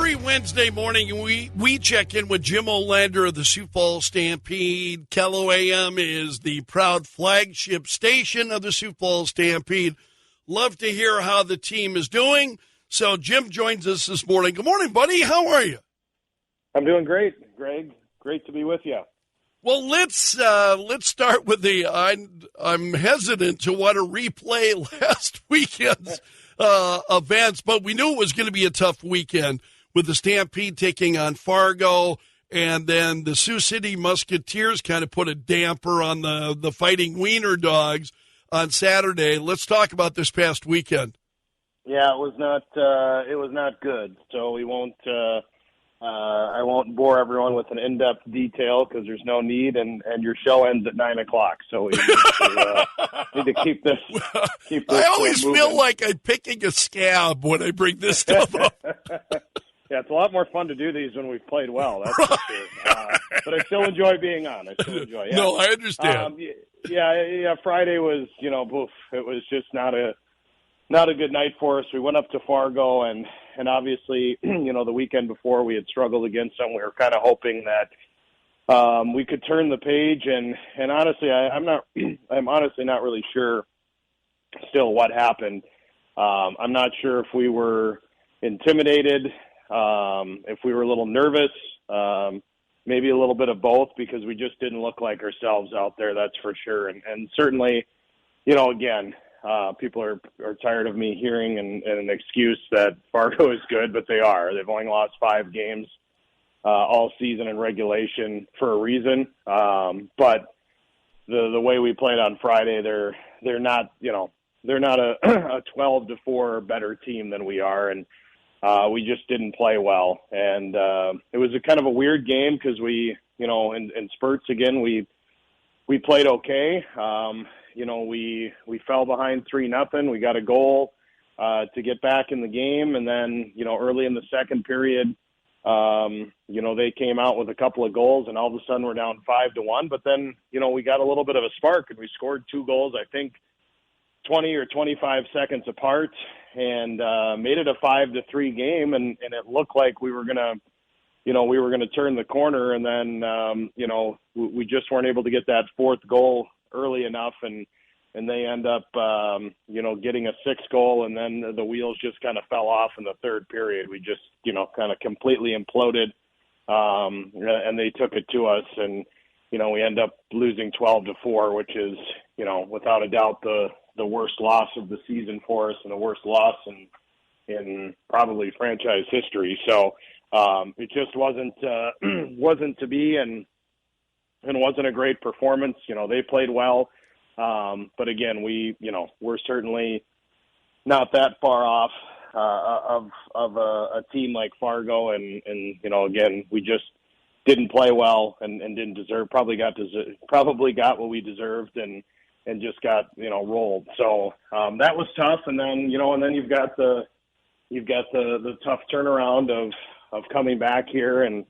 Every Wednesday morning, we check in with Jim Olander of the Sioux Falls Stampede. Kello AM is the proud flagship station of the Sioux Falls Stampede. Love to hear how the team is doing. So Jim joins us this morning. Good morning, buddy. How are you? I'm doing great, Greg. Great to be with you. Well, let's start with I'm hesitant to want to replay last weekend's events, but we knew it was going to be a tough weekend with the Stampede taking on Fargo, and then the Sioux City Musketeers kind of put a damper on the Fighting Wiener Dogs on Saturday. Let's talk about this past weekend. Yeah, it was not good. So we won't. I won't bore everyone with an in-depth detail because there's no need, and your show ends at 9:00. So we need to keep this. I always feel like I'm picking a scab when I bring this stuff up. Yeah, it's a lot more fun to do these when we've played well. That's for sure. But I still enjoy being on. I still enjoy. Yeah. No, I understand. Yeah. Friday was, boof. It was just not a good night for us. We went up to Fargo, and obviously, the weekend before we had struggled against them. We were kind of hoping that we could turn the page. And honestly, I'm honestly not really sure still what happened. I'm not sure if we were intimidated, if we were a little nervous, maybe a little bit of both, because we just didn't look like ourselves out there. That's for sure. And certainly, again, people are tired of me hearing an excuse that Fargo is good, but they are. They've only lost 5 games all season in regulation for a reason. But the way we played on Friday, they're not a 12-4 better team than we are, and we just didn't play well. And it was a kind of a weird game because we, in spurts again, we played okay. We fell behind 3-0. We got a goal to get back in the game. And then, early in the second period, they came out with a couple of goals, and all of a sudden we're down 5-1. But then, we got a little bit of a spark, and we scored 2 goals, I think 20 or 25 seconds apart, and made it a 5-3 game. And it looked like we were going to turn the corner. And then, we just weren't able to get that 4th goal early enough, and they end up, getting a 6th goal, and then the wheels just kind of fell off in the third period. We just, kind of completely imploded, and they took it to us, and, we end up losing 12-4, which is, without a doubt the worst loss of the season for us and the worst loss in probably franchise history. So it just wasn't to be, and wasn't a great performance. They played well. But again, we're certainly not that far off of a team like Fargo. And again, we just didn't play well and didn't deserve, probably got what we deserved and just got, rolled. So that was tough. And then, and then you've got the tough turnaround of coming back here and,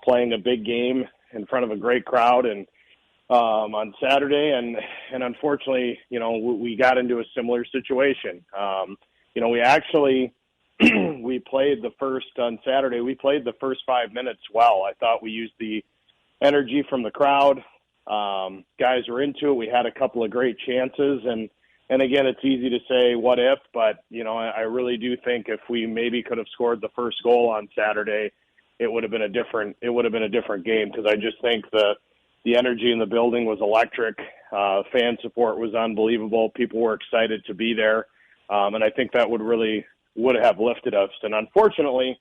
playing a big game in front of a great crowd and on Saturday, and unfortunately, we got into a similar situation. We actually we played on Saturday. We played the first 5 minutes well. I thought we used the energy from the crowd. Guys were into it. We had a couple of great chances, and again, it's easy to say what if, but I really do think if we maybe could have scored the first goal on Saturday, it would have been a different game, because I just think the energy in the building was electric. Fan support was unbelievable. People were excited to be there, and I think that would have lifted us. And unfortunately,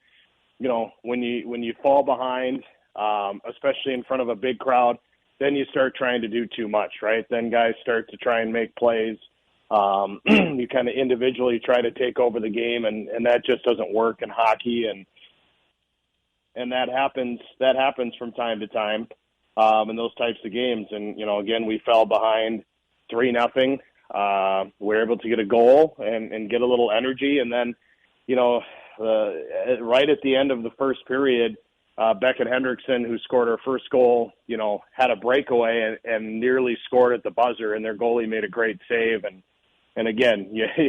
when you fall behind, especially in front of a big crowd, then you start trying to do too much, right? Then guys start to try and make plays. You kind of individually try to take over the game, and that just doesn't work in hockey, and that happens from time to time in those types of games. And again, we fell behind 3-0. We were able to get a goal and get a little energy, and then right at the end of the first period, Beckett Hendrickson, who scored our first goal, had a breakaway and nearly scored at the buzzer, and their goalie made a great save. And again,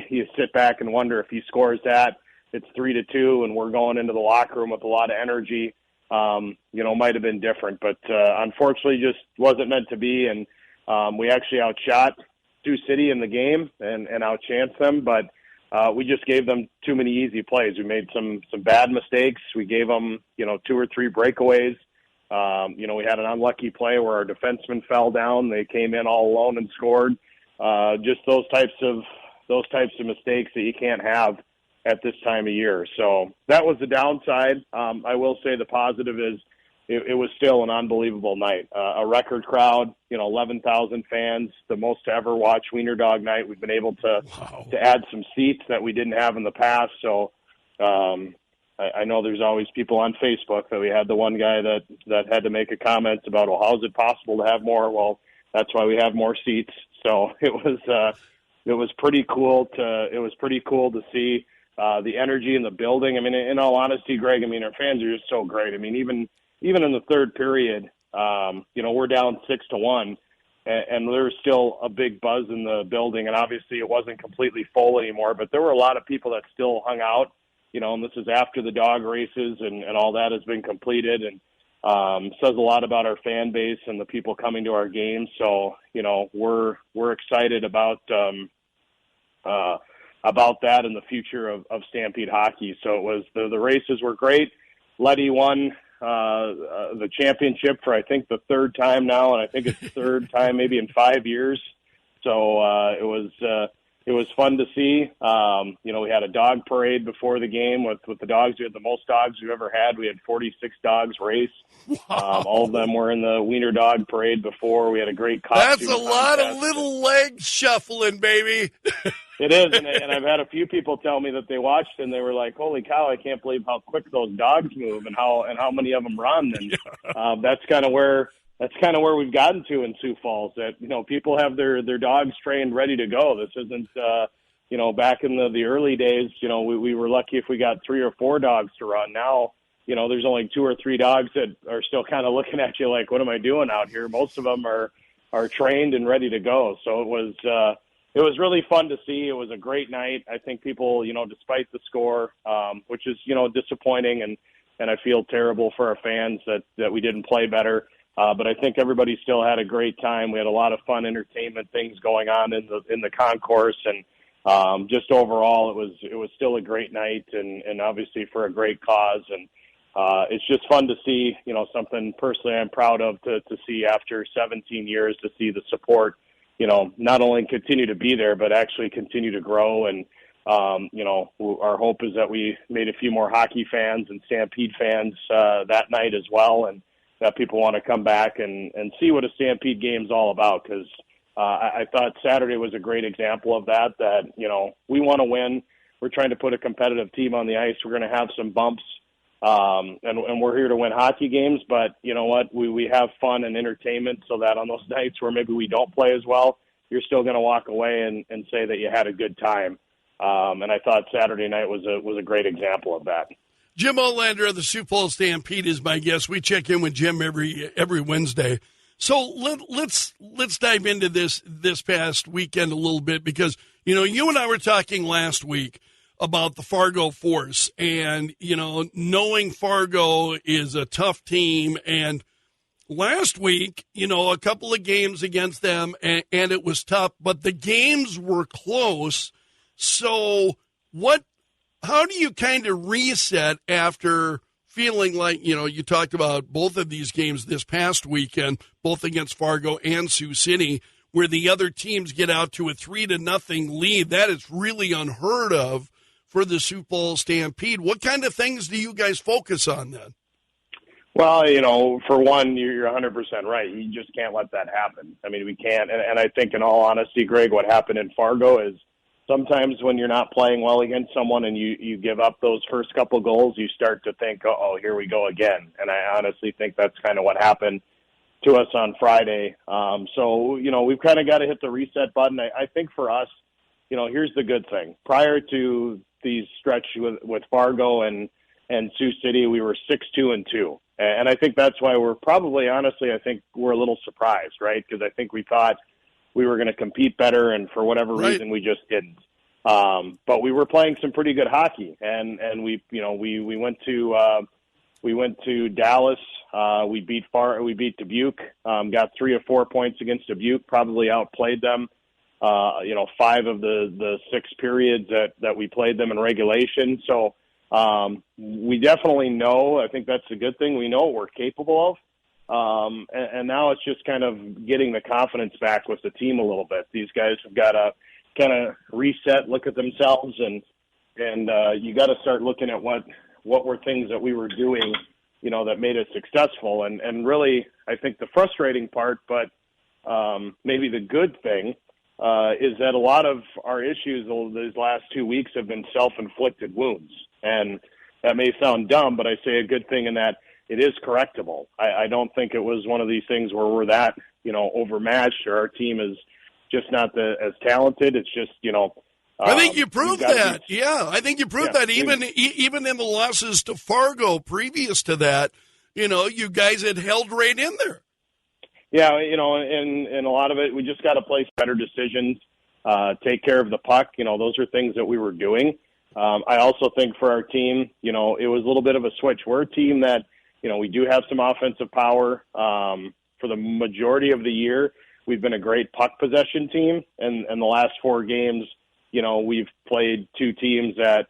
you sit back and wonder, if he scores that, it's 3-2 and we're going into the locker room with a lot of energy, might have been different. But unfortunately, just wasn't meant to be. And we actually outshot Sioux City in the game and outchanced them, but we just gave them too many easy plays. We made some bad mistakes. We gave them, 2 or 3 breakaways. We had an unlucky play where our defenseman fell down. They came in all alone and scored. Just those types of mistakes that you can't have at this time of year. So that was the downside. I will say the positive is it was still an unbelievable night. A record crowd, 11,000 fans, the most to ever watch Wiener Dog Night. We've been able to add some seats that we didn't have in the past. So I know there's always people on Facebook that we had the one guy that had to make a comment about, well, how is it possible to have more? Well, that's why we have more seats. So it was pretty cool to see the energy in the building. I mean, in all honesty, Greg, our fans are just so great. I mean, even in the third period, we're down 6-1, and there's still a big buzz in the building. And obviously, it wasn't completely full anymore, but there were a lot of people that still hung out. And this is after the dog races and all that has been completed, and says a lot about our fan base and the people coming to our games. So, we're excited about that and the future of Stampede hockey. So it was the races were great. Letty won the championship for I think the third time now, and I think it's the third time maybe in 5 years. So it was fun to see. We had a dog parade before the game with the dogs. We had the most dogs we've ever had. We had 46 dogs race. Wow. All of them were in the Wiener Dog Parade before. We had a great costume That's a lot of little legs shuffling, baby. It is, and I've had a few people tell me that they watched and they were like, "Holy cow! I can't believe how quick those dogs move and how many of them run." And that's kind of where we've gotten to in Sioux Falls. That people have their dogs trained, ready to go. This isn't back in the early days. We were lucky if we got 3 or 4 dogs to run. Now there's only 2 or 3 dogs that are still kind of looking at you like, "What am I doing out here?" Most of them are trained and ready to go. So it was really fun to see. It was a great night. I think people, despite the score, which is, disappointing, and I feel terrible for our fans that we didn't play better. But I think everybody still had a great time. We had a lot of fun entertainment things going on in the concourse, and just overall, it was still a great night, and obviously for a great cause. And it's just fun to see, something personally I'm proud of to see after 17 years to see the support. Not only continue to be there, but actually continue to grow. And, our hope is that we made a few more hockey fans and Stampede fans that night as well, and that people want to come back and see what a Stampede game is all about. Because I thought Saturday was a great example of that, we want to win. We're trying to put a competitive team on the ice. We're going to have some bumps. And we're here to win hockey games, but you know what? We have fun and entertainment so that on those nights where maybe we don't play as well, you're still going to walk away and say that you had a good time. And I thought Saturday night was a great example of that. Jim Olander of the Sioux Falls Stampede is my guest. We check in with Jim every Wednesday. So let's dive into this past weekend a little bit, because you and I were talking last week about the Fargo Force, and knowing Fargo is a tough team, and last week a couple of games against them, and it was tough, but the games were close. So how do you kind of reset after feeling like you talked about both of these games this past weekend, both against Fargo and Sioux City, where the other teams get out to a 3-0 lead? That is really unheard of for the Sioux Falls Stampede. What kind of things do you guys focus on then? Well, for one, you're 100% right. You just can't let that happen. I mean, we can't. And I think in all honesty, Greg, what happened in Fargo is sometimes when you're not playing well against someone and you give up those first couple goals, you start to think, oh, here we go again. And I honestly think that's kind of what happened to us on Friday. So, we've kind of got to hit the reset button. I think for us, here's the good thing. Prior to these stretch with Fargo and Sioux City, we were 6-2-2. And I think that's why we're probably, honestly, I think we're a little surprised, right? Because I think we thought we were going to compete better, and for whatever reason, we just didn't. But we were playing some pretty good hockey, and we went to Dallas. We beat Dubuque. Got 3 or 4 points against Dubuque. Probably outplayed them. 5 of the 6 periods that we played them in regulation. So we definitely know. I think that's a good thing. We know what we're capable of. And now it's just kind of getting the confidence back with the team a little bit. These guys have got to kind of reset, look at themselves, and you got to start looking at what were things that we were doing, that made us successful. And really, I think the frustrating part, but maybe the good thing, is that a lot of our issues these last 2 weeks have been self-inflicted wounds. And that may sound dumb, but I say a good thing in that it is correctable. I don't think it was one of these things where we're that, overmatched, or our team is just not as talented. It's just, I think you proved that. I think you proved that even in the losses to Fargo previous to that, you guys had held right in there. Yeah, and a lot of it, we just got to place better decisions, take care of the puck. Those are things that we were doing. I also think for our team, it was a little bit of a switch. We're a team that, we do have some offensive power. For the majority of the year, we've been a great puck possession team. And the last 4 games, we've played 2 teams that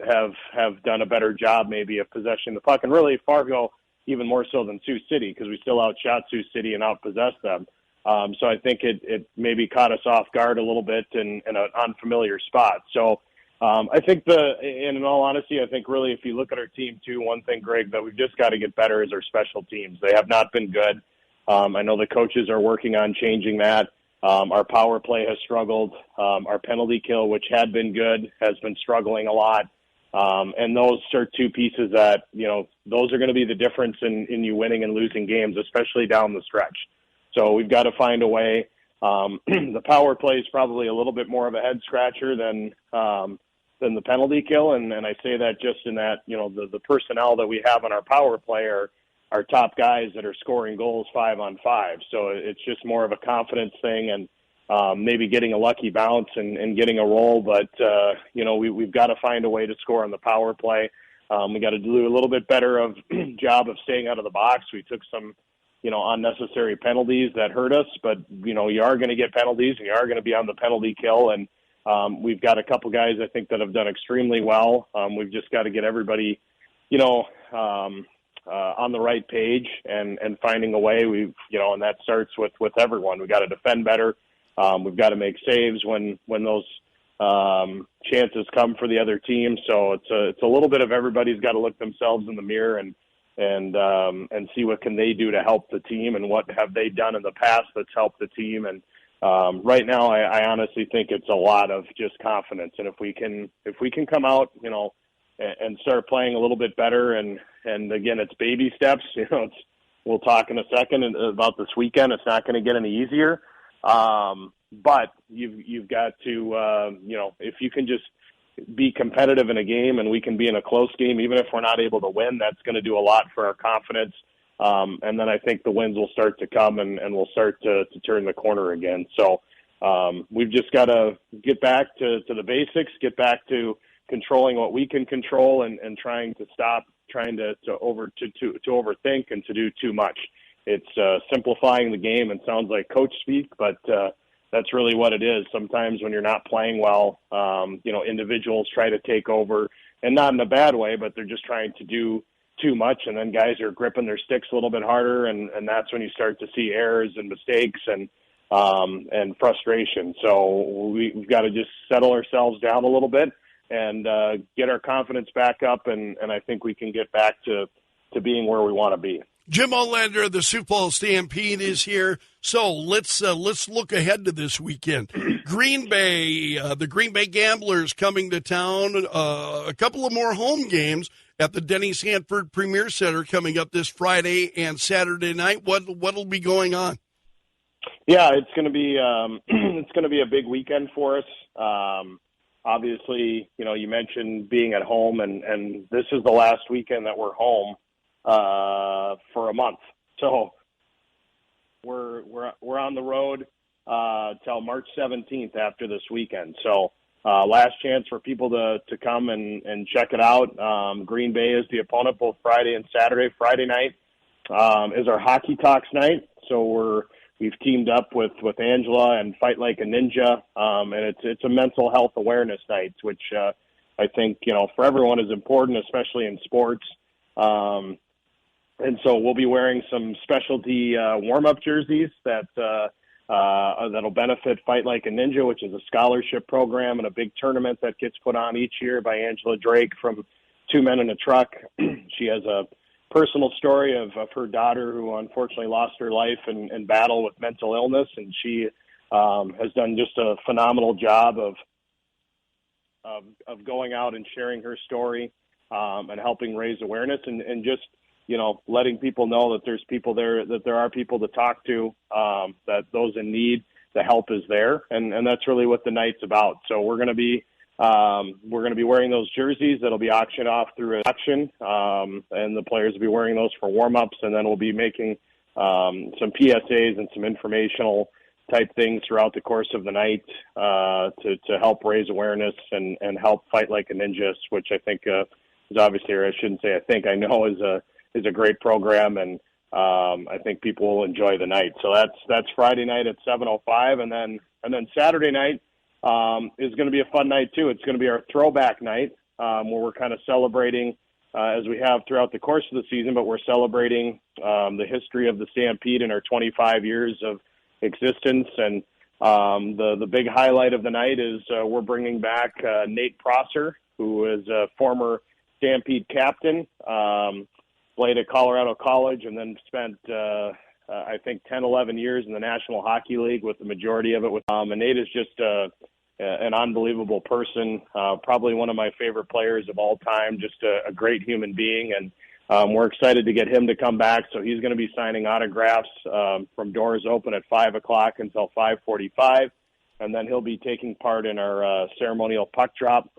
have done a better job maybe of possessing the puck. And really, Fargo, even more so than Sioux City, because we still outshot Sioux City and outpossessed them. So I think it maybe caught us off guard a little bit in an unfamiliar spot. So I think in all honesty, I think really if you look at our team too, one thing, Greg, that we've just got to get better is our special teams. They have not been good. I know the coaches are working on changing that. Our power play has struggled. Our penalty kill, which had been good, has been struggling a lot. And those are 2 pieces that, those are going to be the difference in you winning and losing games, especially down the stretch. So we've got to find a way. The power play is probably a little bit more of a head scratcher than the penalty kill. And I say that just in that, the personnel that we have on our power play are top guys that are scoring goals 5-on-5. So it's just more of a confidence thing and maybe getting a lucky bounce and getting a roll. But, we've got to find a way to score on the power play. We got to do a little bit better of job of staying out of the box. We took some, unnecessary penalties that hurt us, but, you are going to get penalties and you are going to be on the penalty kill. And we've got a couple guys, I think, that have done extremely well. We've just got to get everybody, on the right page and finding a way. And that starts with everyone. We got to defend better. We've got to make saves when those chances come for the other team. So it's a little bit of everybody's got to look themselves in the mirror and see what can they do to help the team and what have they done in the past that's helped the team. And right now, I honestly think it's a lot of just confidence. And if we can come out, and start playing a little bit better, and again, it's baby steps. We'll talk in a second about this weekend. It's not going to get any easier, but you've got to, if you can just be competitive in a game, and we can be in a close game, even if we're not able to win, that's going to do a lot for our confidence. And then I think the wins will start to come, and we'll start to turn the corner again. So we've just got to get back to the basics, get back to controlling what we can control, and trying to stop trying to overthink and to do too much. It's simplifying the game, and sounds like coach speak, but that's really what it is. Sometimes when you're not playing well, individuals try to take over, and not in a bad way, but they're just trying to do too much, and then guys are gripping their sticks a little bit harder, and that's when you start to see errors and mistakes and frustration. So we've got to just settle ourselves down a little bit and get our confidence back up, and I think we can get back to being where we want to be. Jim Olander, the Sioux Falls Stampede, is here. So let's look ahead to this weekend. Green Bay, the Green Bay Gamblers coming to town. A couple of more home games at the Denny Sanford Premier Center coming up this Friday and Saturday night. What'll be going on? Yeah, it's going to be a big weekend for us. Obviously, you mentioned being at home, and this is the last weekend that we're home for a month. So we're on the road till March 17th after this weekend. So last chance for people to come and check it out. Green Bay is the opponent both Friday and Saturday. Friday night is our Hockey Talks night. So we've teamed up with Angela and Fight Like a Ninja, and it's a mental health awareness night, which I think for everyone is important, especially in sports. And so we'll be wearing some specialty warm-up jerseys that'll benefit Fight Like a Ninja, which is a scholarship program and a big tournament that gets put on each year by Angela Drake from Two Men in a Truck. She has a personal story of her daughter who unfortunately lost her life in battle with mental illness, and she has done just a phenomenal job of going out and sharing her story and helping raise awareness and just letting people know that there's people there, that there are people to talk to, that those in need, the help is there, and that's really what the night's about. So we're going to be wearing those jerseys that'll be auctioned off through an auction, and the players will be wearing those for warm-ups, and then we'll be making some PSAs and some informational type things throughout the course of the night to help raise awareness and help Fight Like a Ninja, which I think is obviously, or I shouldn't say I think, I know is a great program, and I think people will enjoy the night. So that's Friday night at 7:05, and then Saturday night is going to be a fun night too. It's going to be our throwback night where we're kind of celebrating as we have throughout the course of the season, but we're celebrating the history of the Stampede in our 25 years of existence. And the big highlight of the night is we're bringing back Nate Prosser, who is a former Stampede captain. Played at Colorado College and then spent, I think, 10, 11 years in the National Hockey League, with the majority of it with and Nate is just an unbelievable person, probably one of my favorite players of all time, just a great human being. And we're excited to get him to come back. So he's going to be signing autographs from doors open at 5 o'clock until 5:45. And then he'll be taking part in our ceremonial puck drop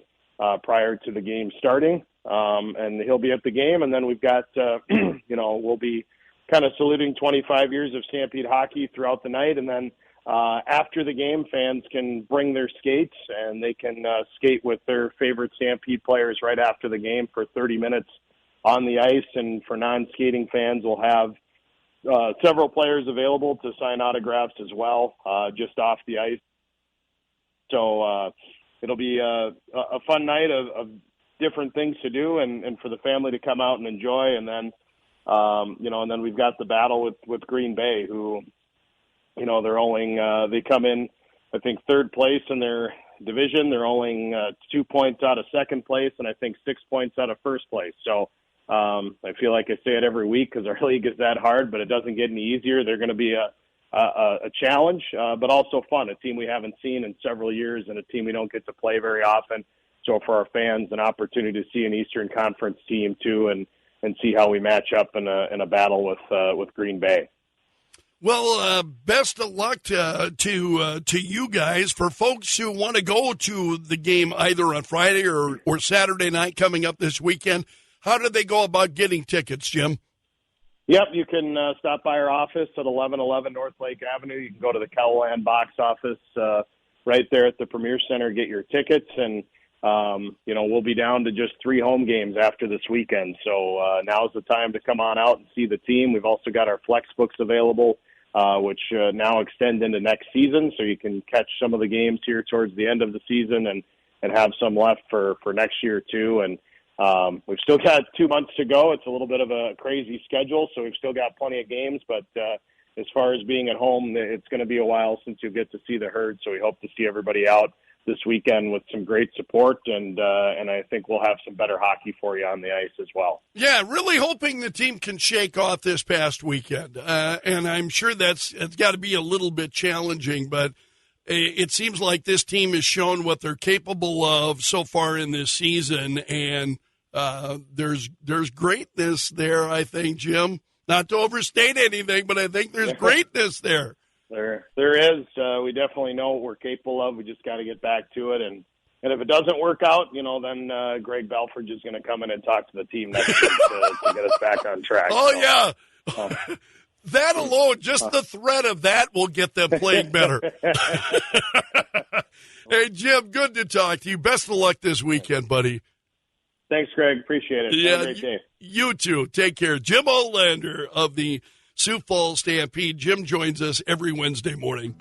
prior to the game starting. And he'll be at the game, and then we've got, we'll be kind of saluting 25 years of Stampede hockey throughout the night. And then after the game, fans can bring their skates, and they can skate with their favorite Stampede players right after the game for 30 minutes on the ice. And for non-skating fans, we'll have several players available to sign autographs as well, just off the ice. So it'll be a fun night of different things to do and for the family to come out and enjoy. And then, and then we've got the battle with Green Bay, who, they're only, they come in, I think, third place in their division. They're only 2 points out of second place, and I think 6 points out of first place. So I feel like I say it every week because our league is that hard, but it doesn't get any easier. They're going to be a challenge, but also fun, a team we haven't seen in several years and a team we don't get to play very often. So for our fans, an opportunity to see an Eastern Conference team too, and see how we match up in a battle with Green Bay. Well, best of luck to you guys. For folks who want to go to the game either on Friday or Saturday night coming up this weekend, how do they go about getting tickets, Jim? Yep, you can stop by our office at 1111 North Lake Avenue. You can go to the Kettleland box office right there at the Premier Center, get your tickets, and we'll be down to just 3 home games after this weekend. So now's the time to come on out and see the team. We've also got our Flex books available, which now extend into next season. So you can catch some of the games here towards the end of the season and have some left for next year too. And we've still got 2 months to go. It's a little bit of a crazy schedule, so we've still got plenty of games. But as far as being at home, it's going to be a while since you get to see the herd. So we hope to see everybody out this weekend with some great support, and I think we'll have some better hockey for you on the ice as well. Yeah, really hoping the team can shake off this past weekend, and I'm sure it's got to be a little bit challenging, but it seems like this team has shown what they're capable of so far in this season, and there's greatness there, I think, Jim. Not to overstate anything, but I think there's greatness there. There is. We definitely know what we're capable of. We just got to get back to it. And if it doesn't work out, then Greg Belford is going to come in and talk to the team next week to get us back on track. Oh, so, yeah. That alone, just the threat of that will get them playing better. Hey, Jim, good to talk to you. Best of luck this weekend, buddy. Thanks, Greg. Appreciate it. Have a great day. You too. Take care. Jim Olander of the Sioux Falls Stampede. Jim joins us every Wednesday morning.